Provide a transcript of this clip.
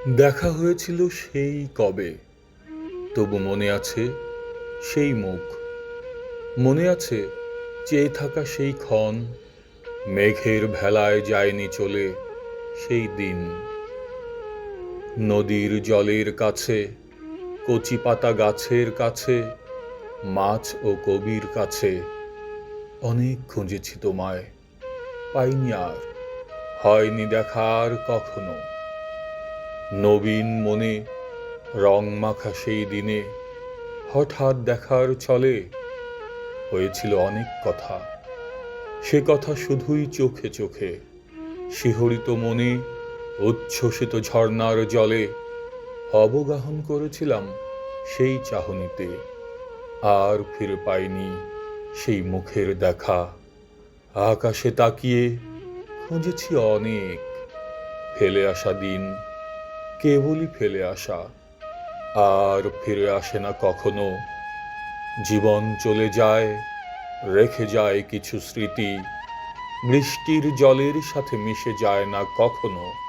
দেখা হয়েছিল সেই কবে, তবু মনে আছে সেই মুখ। মনে আছে চেয়ে থাকা সেই ক্ষণ, মেঘের ভেলায় যায়নি চলে সেই দিন। নদীর জলের কাছে, কচি পাতা গাছের কাছে, মাছ ও কবির কাছে অনেক খুঁজেছি তোমায়, পাইনি আর, হয়নি দেখা আর কখনো। নবীন মনে রং মাখা সেই দিনে হঠাৎ দেখার ছলে হয়েছিল অনেক কথা। সে কথা শুধুই চোখে চোখে, শিহরিত মনে উচ্ছ্বসিত ঝর্ণার জলে অবগাহন করেছিলাম সেই চাহনিতে। আর ফিরে পাইনি সেই মুখের দেখা। আকাশে তাকিয়ে খুঁজেছি অনেক, ফেলে আসা দিন, কেবলই ফেলে আসা, আর ফিরে আসে না কখনো। জীবন চলে যায়, রেখে যায় কিছু স্মৃতি, বৃষ্টির জলের সাথে মিশে যায় না কখনো।